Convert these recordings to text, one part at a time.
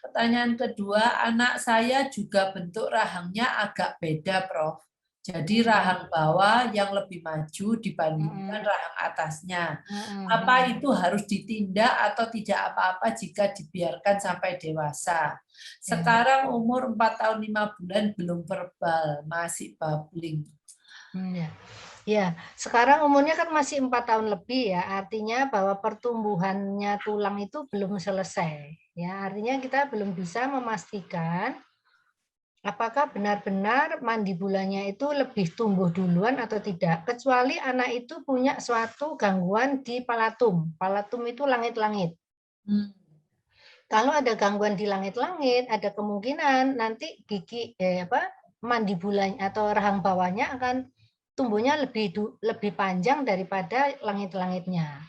Pertanyaan kedua, anak saya juga bentuk rahangnya agak beda, Prof. Jadi rahang bawah yang lebih maju dibandingkan rahang atasnya. Apa itu harus ditindak atau tidak apa-apa jika dibiarkan sampai dewasa? Sekarang umur 4 tahun 5 bulan belum verbal, masih babbling. Ya. Ya, sekarang umurnya kan masih 4 tahun lebih ya, artinya bahwa pertumbuhannya tulang itu belum selesai. Ya, artinya kita belum bisa memastikan apakah benar-benar mandibulanya itu lebih tumbuh duluan atau tidak. Kecuali anak itu punya suatu gangguan di palatum. Palatum itu langit-langit. Kalau ada gangguan di langit-langit, ada kemungkinan nanti gigi mandibulanya atau rahang bawahnya akan tumbuhnya lebih panjang daripada langit-langitnya.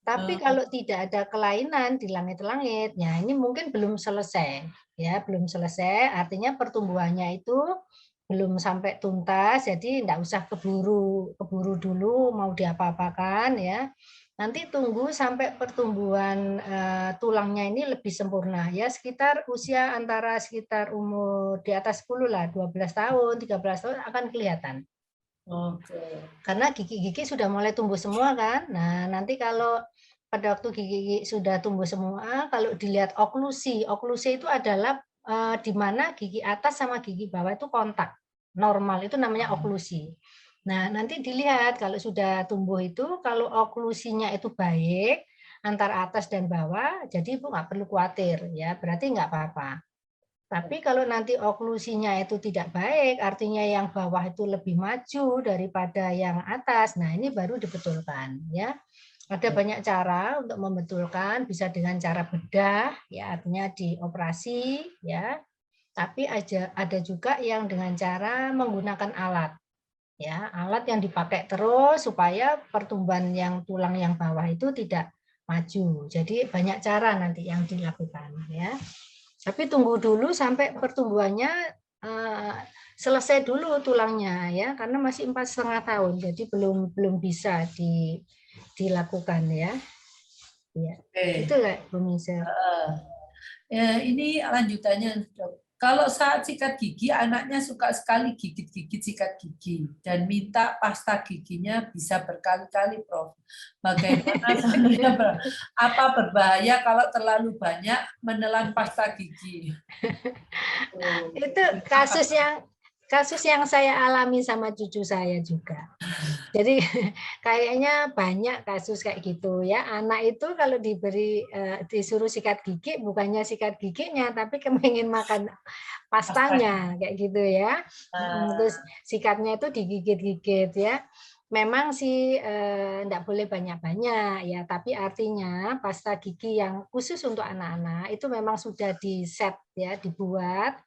Tapi kalau tidak ada kelainan di langit-langit, ya ini mungkin belum selesai, ya belum selesai. Artinya pertumbuhannya itu belum sampai tuntas, jadi tidak usah keburu dulu mau diapa-apakan ya. Nanti tunggu sampai pertumbuhan tulangnya ini lebih sempurna ya, sekitar usia antara sekitar umur di atas 10 lah, 12 tahun, 13 tahun akan kelihatan. Karena gigi-gigi sudah mulai tumbuh semua kan. Nah, nanti kalau pada waktu gigi sudah tumbuh semua, kalau dilihat oklusi itu adalah di mana gigi atas sama gigi bawah itu kontak. Normal itu namanya oklusi. Nah, nanti dilihat kalau sudah tumbuh itu, kalau oklusinya itu baik antara atas dan bawah, jadi Ibu nggak perlu khawatir ya, berarti nggak apa-apa. Tapi kalau nanti oklusinya itu tidak baik, artinya yang bawah itu lebih maju daripada yang atas. Nah, ini baru dibetulkan ya. Ada banyak cara untuk membetulkan, bisa dengan cara bedah ya, artinya dioperasi ya. Tapi ada juga yang dengan cara menggunakan alat. Ya, alat yang dipakai terus supaya pertumbuhan yang tulang yang bawah itu tidak maju. Jadi banyak cara nanti yang dilakukan ya. Tapi tunggu dulu sampai pertumbuhannya selesai dulu tulangnya ya, karena masih 4,5 tahun, jadi belum bisa dilakukan ya. Ya, itu lah Bu Miser. Ini lanjutannya, Dok. Kalau saat sikat gigi, anaknya suka sekali gigit-gigit sikat gigi dan minta pasta giginya bisa berkali-kali, Prof. Bagaimana? Apa berbahaya kalau terlalu banyak menelan pasta gigi? Itu kasus yang saya alami sama cucu saya juga. Jadi kayaknya banyak kasus kayak gitu ya. Anak itu kalau disuruh sikat gigi, bukannya sikat giginya, tapi kepengen makan pastanya kayak gitu ya. Terus sikatnya itu digigit-gigit ya. Memang sih enggak boleh banyak-banyak ya, tapi artinya pasta gigi yang khusus untuk anak-anak itu memang sudah di-set ya, dibuat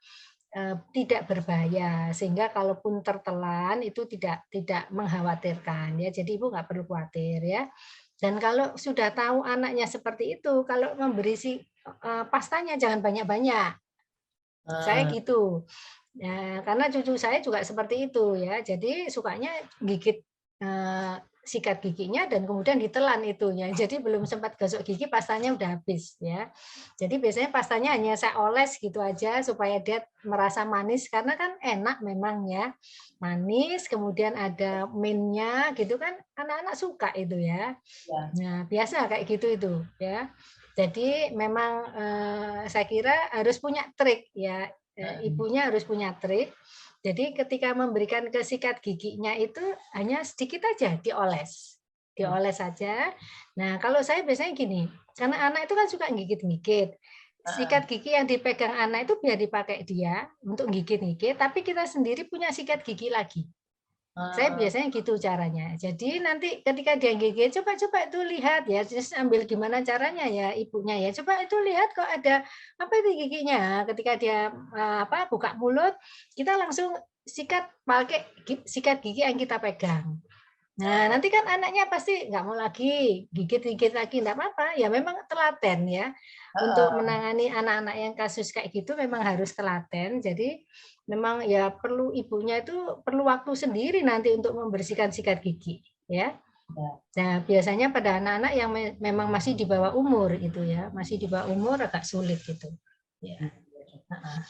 tidak berbahaya, sehingga kalaupun tertelan itu tidak mengkhawatirkan ya. Jadi Ibu nggak perlu khawatir ya. Dan kalau sudah tahu anaknya seperti itu, kalau memberi pastanya jangan banyak-banyak. Saya gitu. Ya, karena cucu saya juga seperti itu ya. Jadi sukanya gigit sikat giginya dan kemudian ditelan itunya. Jadi belum sempat gosok gigi pastanya udah habis ya. Jadi biasanya pastanya hanya saya oles gitu aja supaya dia merasa manis karena kan enak memang ya. Manis kemudian ada mintnya gitu kan anak-anak suka itu ya. Nah, biasa kayak gitu itu ya. Jadi memang saya kira harus punya trik ya. Ibunya harus punya trik. Jadi ketika memberikan ke sikat giginya itu hanya sedikit aja dioles. Dioles saja. Nah, kalau saya biasanya gini, karena anak itu kan suka gigit-gigit. Sikat gigi yang dipegang anak itu biar dipakai dia untuk gigit-gigit, tapi kita sendiri punya sikat gigi lagi. Saya biasanya gitu caranya. Jadi nanti ketika dia gigit, coba-coba itu lihat ya, terus ambil gimana caranya ya ibunya ya. Coba itu lihat kok ada apa itu giginya. Ketika dia buka mulut, kita langsung sikat pakai sikat gigi yang kita pegang. Nah, nanti kan anaknya pasti nggak mau lagi gigit-gigit lagi, nggak apa-apa. Ya memang telaten ya. Untuk menangani anak-anak yang kasus kayak gitu memang harus telaten. Jadi memang ya perlu ibunya itu perlu waktu sendiri nanti untuk membersihkan sikat gigi, ya. Nah, biasanya pada anak-anak yang memang masih di bawah umur itu ya, masih di bawah umur agak sulit gitu. Ya.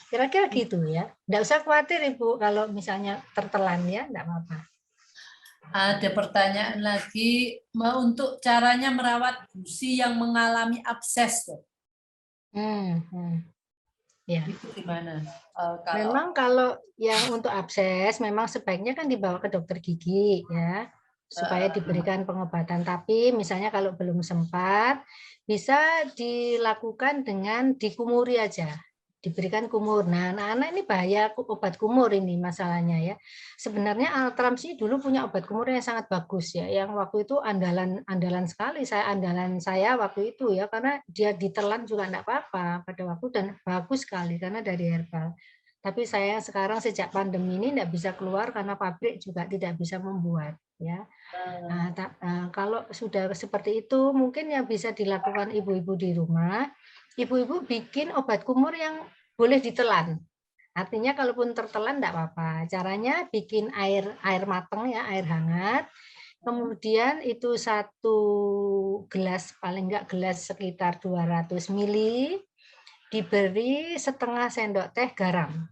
Kira-kira gitu ya. Nggak usah khawatir Ibu kalau misalnya tertelan ya, nggak apa-apa. Ada pertanyaan lagi, untuk caranya merawat gusi yang mengalami abses, Dok. Ya. Itu gimana? Memang kalau yang untuk abses memang sebaiknya kan dibawa ke dokter gigi ya, supaya diberikan pengobatan. Tapi misalnya kalau belum sempat, bisa dilakukan dengan dikumuri aja, diberikan kumur. Nah, anak-anak ini bahaya obat kumur ini masalahnya ya. Sebenarnya Altram sih dulu punya obat kumur yang sangat bagus ya, yang waktu itu andalan sekali, andalan saya waktu itu ya, karena dia ditelan juga enggak apa-apa pada waktu dan bagus sekali karena dari herbal. Tapi saya sekarang sejak pandemi ini enggak bisa keluar karena pabrik juga tidak bisa membuat ya. Nah, kalau sudah seperti itu mungkin yang bisa dilakukan ibu-ibu di rumah, ibu-ibu bikin obat kumur yang boleh ditelan. Artinya kalaupun tertelan enggak apa-apa. Caranya bikin air matang ya, air hangat. Kemudian itu 1 gelas, paling enggak gelas sekitar 200 ml, diberi setengah sendok teh garam.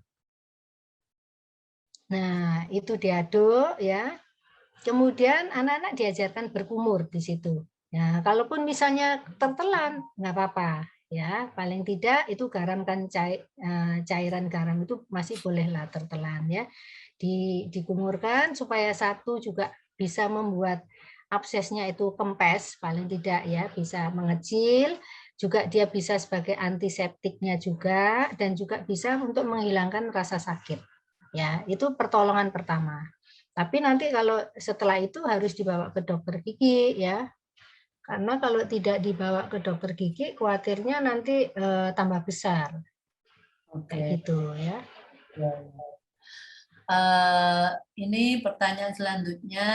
Nah, itu diaduk ya. Kemudian anak-anak diajarkan berkumur di situ. Ya, kalaupun misalnya tertelan, nggak apa-apa. Ya, paling tidak itu garam kan cairan garam itu masih bolehlah tertelan ya. Dikumurkan supaya satu juga bisa membuat absesnya itu kempes, paling tidak ya bisa mengecil. Juga dia bisa sebagai antiseptiknya juga dan juga bisa untuk menghilangkan rasa sakit. Ya, itu pertolongan pertama. Tapi nanti kalau setelah itu harus dibawa ke dokter gigi ya. Karena kalau tidak dibawa ke dokter gigi, khawatirnya nanti tambah besar. Kayak gitu ya. Ini pertanyaan selanjutnya.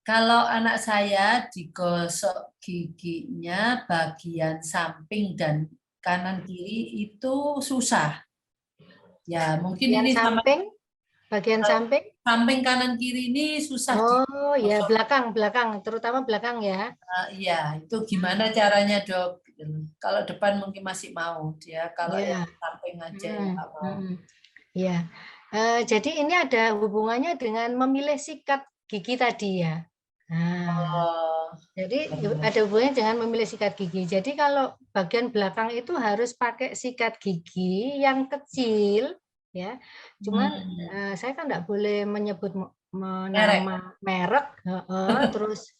Kalau anak saya digosok giginya bagian samping dan kanan kiri itu susah. Ya, mungkin Bagian ini samping, bagian samping. Samping kanan kiri ini susah. Oh ya, belakang, terutama belakang ya. Iya, itu gimana caranya Dok? Kalau depan mungkin masih mau dia, kalau yang samping aja yang nggak mau. Ya, jadi ini ada hubungannya dengan memilih sikat gigi tadi ya. Nah, jadi ada hubungannya dengan memilih sikat gigi. Jadi kalau bagian belakang itu harus pakai sikat gigi yang kecil ya. Cuman saya kan nggak boleh menyebut nama merek, terus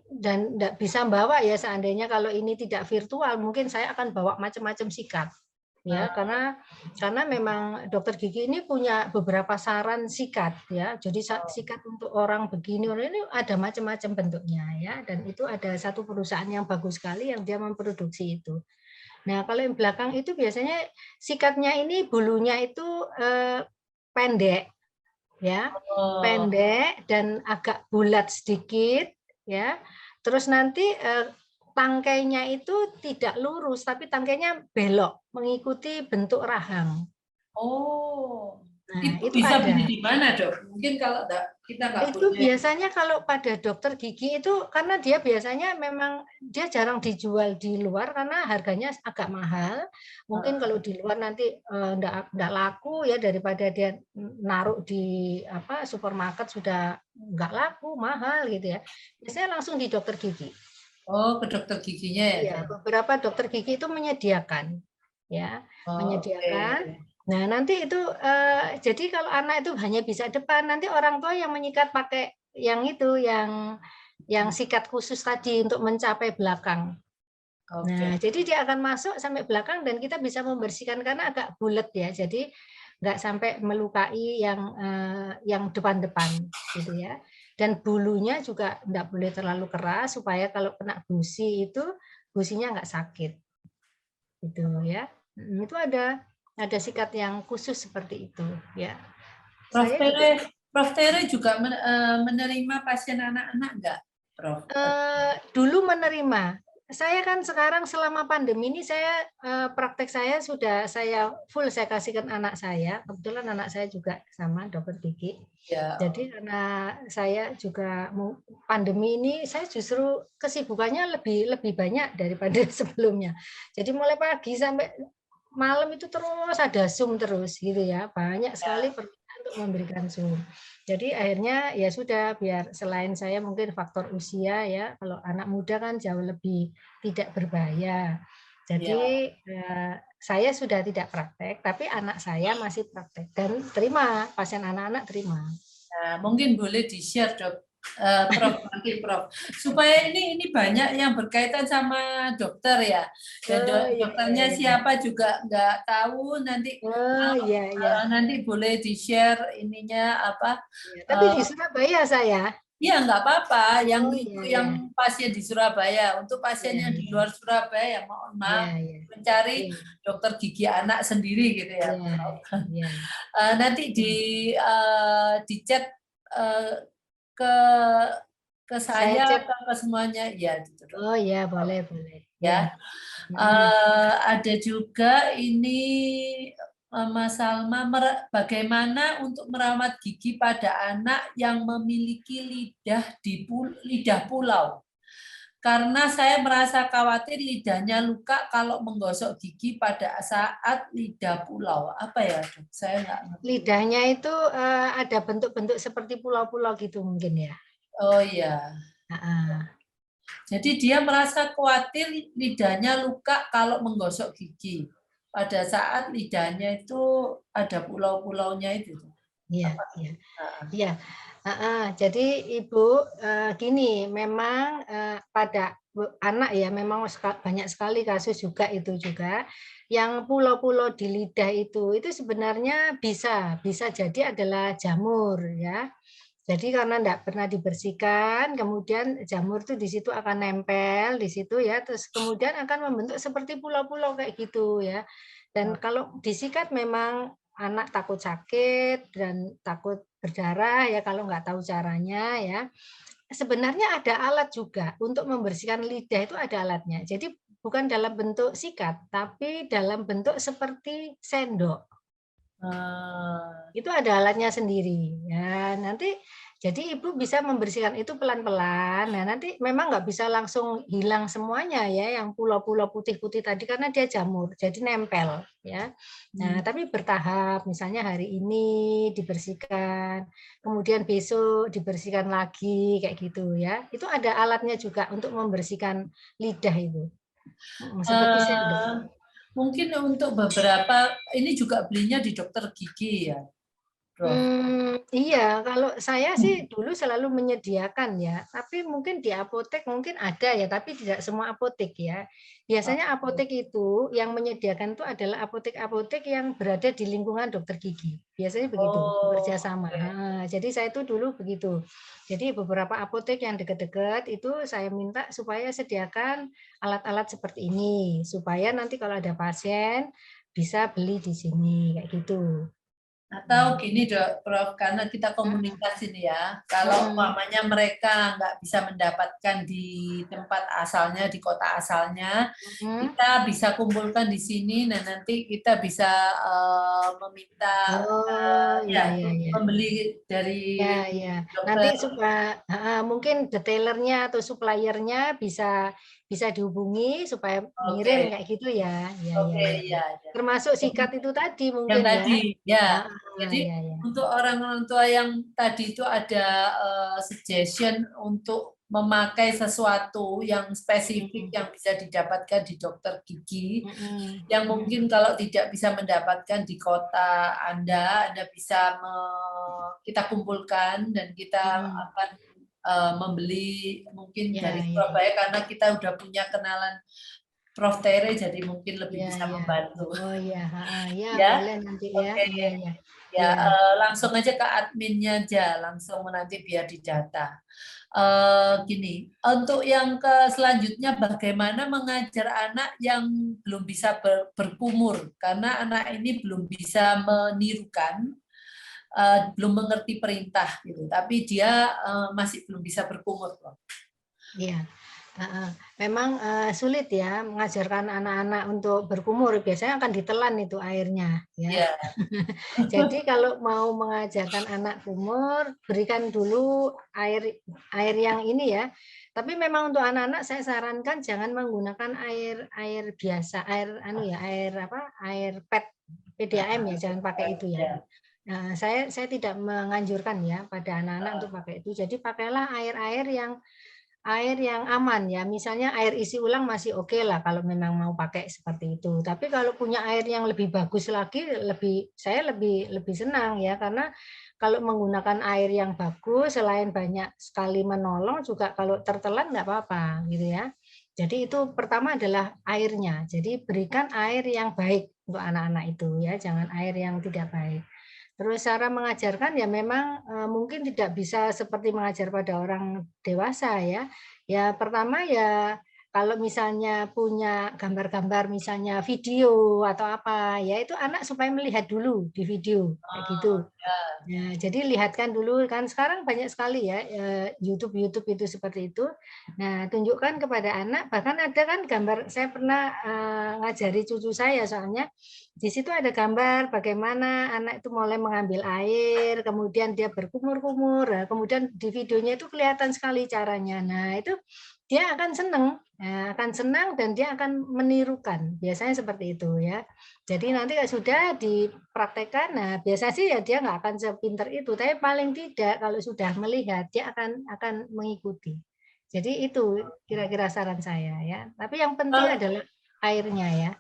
dan nggak bisa bawa ya, seandainya kalau ini tidak virtual mungkin saya akan bawa macam-macam sikat ya, karena memang dokter gigi ini punya beberapa saran sikat ya. Jadi sikat untuk orang begini ini ada macam-macam bentuknya ya, dan itu ada satu perusahaan yang bagus sekali yang dia memproduksi itu. Nah, kalau yang belakang itu biasanya sikatnya ini bulunya itu pendek ya, pendek dan agak bulat sedikit ya. Terus nanti tangkainya itu tidak lurus, tapi tangkainya belok mengikuti bentuk rahang. Oh, nah, itu bisa ada. beli di mana Dok? Mungkin kalau kita nggak Itu biasanya kalau pada dokter gigi itu karena dia biasanya memang dia jarang dijual di luar karena harganya agak mahal. Mungkin kalau di luar nanti enggak laku ya, daripada dia naruh di supermarket sudah enggak laku, mahal gitu ya. Biasanya langsung di dokter gigi. Oh, ke dokter giginya ya? Iya, beberapa dokter gigi itu menyediakan ya, menyediakan. Nah, nanti itu jadi kalau anak itu hanya bisa depan, nanti orang tua yang menyikat pakai yang itu, yang sikat khusus tadi untuk mencapai belakang. Nah, jadi dia akan masuk sampai belakang dan kita bisa membersihkan karena agak bulat ya. Jadi nggak sampai melukai yang depan-depan gitu ya. Dan bulunya juga nggak boleh terlalu keras supaya kalau kena gusi itu gusinya nggak sakit. Gitu ya. Itu ada sikat yang khusus seperti itu ya. Prof Tere juga menerima pasien anak-anak enggak, Prof? Dulu menerima. Saya kan sekarang selama pandemi ini saya praktek saya sudah saya full saya kasihkan anak saya. Kebetulan anak saya juga sama dokter gigi. Ya. Jadi karena saya juga pandemi ini saya justru kesibukannya lebih banyak daripada sebelumnya. Jadi mulai pagi sampai malam itu terus ada Zoom terus gitu ya. Banyak sekali permintaan untuk memberikan Zoom. Jadi akhirnya ya sudah, biar selain saya mungkin faktor usia ya, kalau anak muda kan jauh lebih tidak berbahaya. Jadi saya sudah tidak praktek, tapi anak saya masih praktek dan terima, pasien anak-anak terima. Nah, mungkin boleh di-share, Dok. Prof, nanti Prof. Supaya ini banyak yang berkaitan sama dokter ya. Dan dokternya siapa juga nggak tahu, nanti nanti boleh di-share ininya apa. Tapi di Surabaya saya. Iya, nggak apa-apa. Yang pasien di Surabaya, untuk pasien yang di luar Surabaya, mohon maaf, mencari dokter gigi anak sendiri gitu ya. Nanti di chat ke saya atau ke semuanya, ya. Gitu. Oh ya, boleh. Ya, ada juga ini Mas Salma, bagaimana untuk merawat gigi pada anak yang memiliki lidah pulau? Karena saya merasa khawatir lidahnya luka kalau menggosok gigi pada saat lidah pulau. Apa ya, Dok? Saya nggak ngerti. Lidahnya itu ada bentuk-bentuk seperti pulau-pulau gitu mungkin ya. Oh iya. Jadi dia merasa khawatir lidahnya luka kalau menggosok gigi. Pada saat lidahnya itu ada pulau-pulaunya itu. Iya. Jadi Ibu gini, memang pada anak ya memang banyak sekali kasus juga itu juga yang pulau-pulau di lidah itu sebenarnya bisa jadi adalah jamur ya. Jadi karena tidak pernah dibersihkan, kemudian jamur itu di situ akan nempel di situ ya, terus kemudian akan membentuk seperti pulau-pulau kayak gitu ya. Dan kalau disikat memang anak takut sakit dan takut berdarah ya kalau nggak tahu caranya ya. Sebenarnya ada alat juga untuk membersihkan lidah, itu ada alatnya. Jadi bukan dalam bentuk sikat, tapi dalam bentuk seperti sendok. Itu ada alatnya sendiri ya. Nanti jadi Ibu bisa membersihkan itu pelan-pelan. Nah, nanti memang nggak bisa langsung hilang semuanya ya, yang pulau-pulau putih-putih tadi karena dia jamur, jadi nempel ya. Nah, tapi bertahap. Misalnya hari ini dibersihkan, kemudian besok dibersihkan lagi kayak gitu ya. Itu ada alatnya juga untuk membersihkan lidah itu. Seperti sendok. Mungkin untuk beberapa ini juga belinya di dokter gigi ya. Iya, kalau saya sih dulu selalu menyediakan ya, tapi mungkin di apotek mungkin ada ya, tapi tidak semua apotek ya. Biasanya apotek itu yang menyediakan itu adalah apotek-apotek yang berada di lingkungan dokter gigi. Biasanya begitu, bekerja sama. Jadi saya itu dulu begitu. Jadi beberapa apotek yang dekat-dekat itu saya minta supaya sediakan alat-alat seperti ini, supaya nanti kalau ada pasien bisa beli di sini kayak gitu. Atau gini Dok, Prof, karena kita komunikasi nih ya, kalau umpamanya mereka nggak bisa mendapatkan di tempat asalnya, di kota asalnya, kita bisa kumpulkan di sini, dan nanti kita bisa meminta membeli dari dokter. Nanti mungkin detailernya atau suppliernya bisa dihubungi supaya ngirim kayak gitu ya. Termasuk sikat itu tadi mungkin yang tadi ya. Jadi untuk orang tua yang tadi itu ada suggestion untuk memakai sesuatu yang spesifik yang bisa didapatkan di dokter gigi, yang mungkin kalau tidak bisa mendapatkan di kota Anda bisa kita kumpulkan dan kita akan membeli mungkin dari Surabaya karena kita udah punya kenalan Prof. Tere, jadi mungkin lebih bisa membantu. Oh iya, ya, boleh nanti ya. Ya, langsung aja ke adminnya aja, langsung nanti biar didata. Gini, untuk yang selanjutnya bagaimana mengajar anak yang belum bisa berkumur, karena anak ini belum bisa menirukan, belum mengerti perintah gitu, tapi dia masih belum bisa berkumur. Iya. Memang sulit ya mengajarkan anak-anak untuk berkumur, biasanya akan ditelan itu airnya ya. Iya. Jadi kalau mau mengajarkan anak kumur, berikan dulu air yang ini ya. Tapi memang untuk anak-anak saya sarankan jangan menggunakan air biasa, air PET PDAM ya, jangan pakai itu ya. Iya. Nah, saya tidak menganjurkan ya pada anak-anak untuk pakai itu. Jadi pakailah air yang aman ya, misalnya air isi ulang masih oke lah kalau memang mau pakai seperti itu. Tapi kalau punya air yang lebih bagus lagi, saya lebih senang ya, karena kalau menggunakan air yang bagus selain banyak sekali menolong juga kalau tertelan nggak apa-apa gitu ya. Jadi itu pertama adalah airnya. Jadi berikan air yang baik untuk anak-anak itu ya, jangan air yang tidak baik. Terus cara mengajarkan ya memang mungkin tidak bisa seperti mengajar pada orang dewasa ya. Ya pertama ya kalau misalnya punya gambar-gambar misalnya video atau apa ya itu anak supaya melihat dulu di video kayak gitu. Ya. Ya, jadi lihatkan dulu kan sekarang banyak sekali ya YouTube itu seperti itu. Nah, tunjukkan kepada anak, bahkan ada kan gambar saya pernah ngajari cucu saya soalnya di situ ada gambar bagaimana anak itu mulai mengambil air, kemudian dia berkumur-kumur, kemudian di videonya itu kelihatan sekali caranya. Nah, itu dia akan senang dan dia akan menirukan. Biasanya seperti itu ya. Jadi nanti kalau sudah dipraktekkan, nah biasa sih ya dia nggak akan sepinter itu, tapi paling tidak kalau sudah melihat dia akan mengikuti. Jadi itu kira-kira saran saya ya. Tapi yang penting adalah airnya ya.